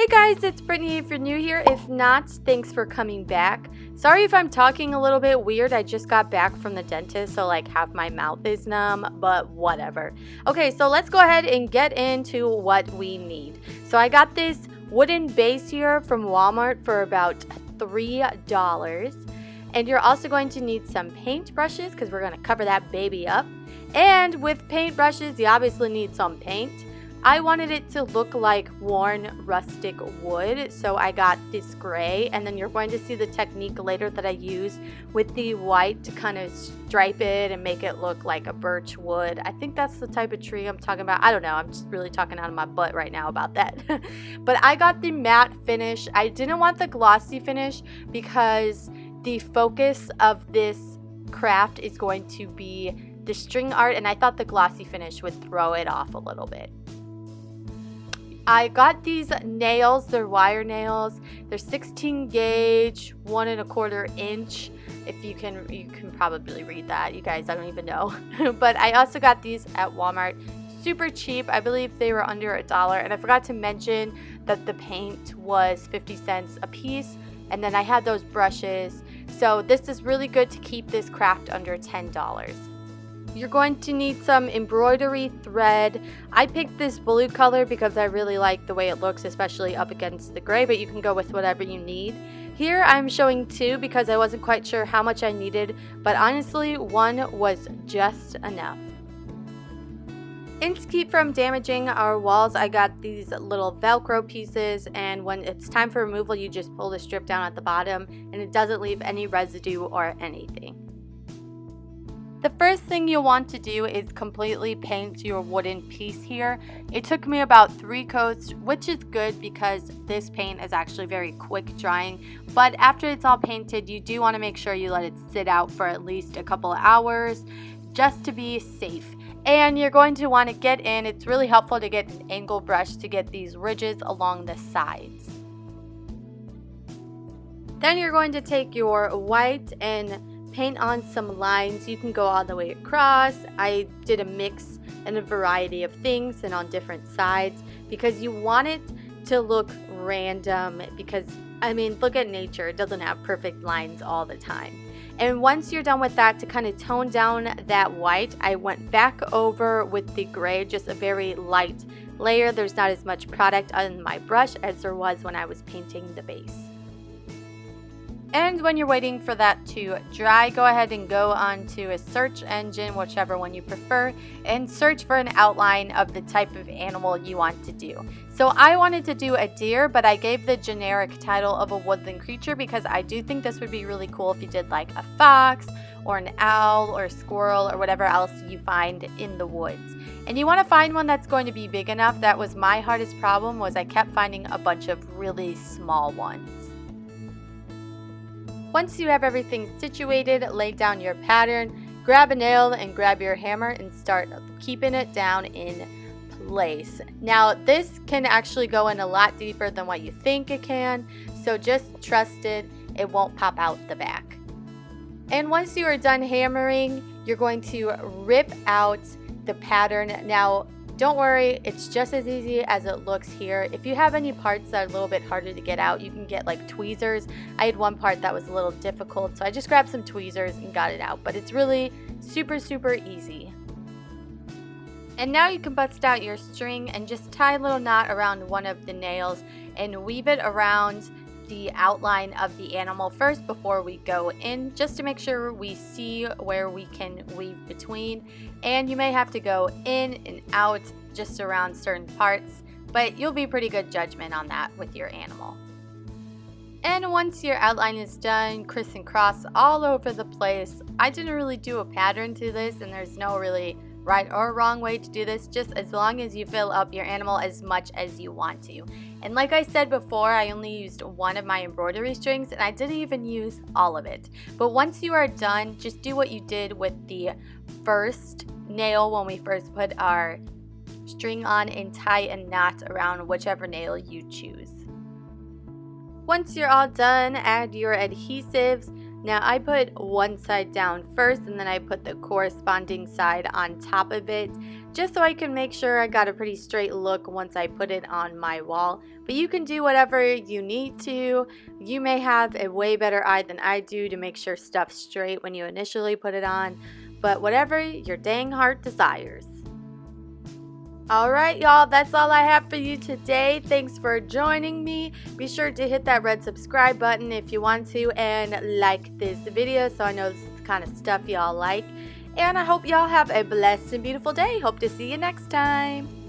guys, it's Brittany if you're new here. If not, thanks for coming back. Sorry if I'm talking a little bit weird. I just got back from the dentist, so like half my mouth is numb, but whatever. Okay, so let's go ahead and get into what we need. So I got this wooden base here from Walmart for about $3. And you're also going to need some paint brushes because we're going to cover that baby up. And with paint brushes, you obviously need some paint. I wanted it to look like worn rustic wood, so I got this gray, and then you're going to see the technique later that I use with the white to kind of stripe it and make it look like a birch wood. I think that's the type of tree I'm talking about. I don't know, I'm just really talking out of my butt right now about that. But I got the matte finish. I didn't want the glossy finish because the focus of this craft is going to be the string art, and I thought the glossy finish would throw it off a little bit. I got these nails. They're wire nails. They're 16 gauge, 1 1/4 inch. If you can probably read that. You guys, I don't even know. But I also got these at Walmart. Super cheap. I believe they were under $1. And I forgot to mention that the paint was 50 cents a piece. And then I had those brushes. So this is really good to keep this craft under $10. You're going to need some embroidery thread. I picked this blue color because I really like the way it looks, especially up against the gray, but you can go with whatever you need. Here I'm showing 2 because I wasn't quite sure how much I needed, but honestly 1 was just enough. And to keep from damaging our walls, I got these little Velcro pieces, and when it's time for removal, you just pull the strip down at the bottom and it doesn't leave any residue or anything. The first thing you'll want to do is completely paint your wooden piece here. It took me about 3 coats, which is good because this paint is actually very quick drying. But after it's all painted, you do want to make sure you let it sit out for at least a couple of hours just to be safe. And you're going to want to get in. It's really helpful to get an angle brush to get these ridges along the sides. Then you're going to take your white and paint on some lines. You can go all the way across. I did a mix and a variety of things and on different sides because you want it to look random because, I mean, look at nature. It doesn't have perfect lines all the time. And once you're done with that, to kind of tone down that white, I went back over with the gray, just a very light layer. There's not as much product on my brush as there was when I was painting the base. And when you're waiting for that to dry, go ahead and go onto a search engine, whichever one you prefer, and search for an outline of the type of animal you want to do. So I wanted to do a deer, but I gave the generic title of a woodland creature because I do think this would be really cool if you did like a fox or an owl or a squirrel or whatever else you find in the woods. And you want to find one that's going to be big enough. That was my hardest problem, was I kept finding a bunch of really small ones. Once you have everything situated, lay down your pattern, grab a nail and grab your hammer and start keeping it down in place. Now this can actually go in a lot deeper than what you think it can, so just trust it won't pop out the back. And once you are done hammering, you're going to rip out the pattern. Now don't worry, it's just as easy as it looks here. If you have any parts that are a little bit harder to get out, you can get like tweezers. I had one part that was a little difficult, so I just grabbed some tweezers and got it out. But it's really super easy. And now you can bust out your string and just tie a little knot around one of the nails and weave it around the outline of the animal first before we go in, just to make sure we see where we can weave between. And you may have to go in and out just around certain parts, but you'll be pretty good judgment on that with your animal. And once your outline is done, criss and cross all over the place. I didn't really do a pattern to this, and there's no really right or wrong way to do this, just as long as you fill up your animal as much as you want to. And like I said before, I only used one of my embroidery strings and I didn't even use all of it. But once you are done, just do what you did with the first nail when we first put our string on and tie a knot around whichever nail you choose. Once you're all done, add your adhesives. Now I put one side down first and then I put the corresponding side on top of it just so I can make sure I got a pretty straight look once I put it on my wall. But you can do whatever you need to. You may have a way better eye than I do to make sure stuff's straight when you initially put it on, but whatever your dang heart desires. Alright y'all, that's all I have for you today. Thanks for joining me. Be sure to hit that red subscribe button if you want to, and like this video so I know this is the kind of stuff y'all like. And I hope y'all have a blessed and beautiful day. Hope to see you next time.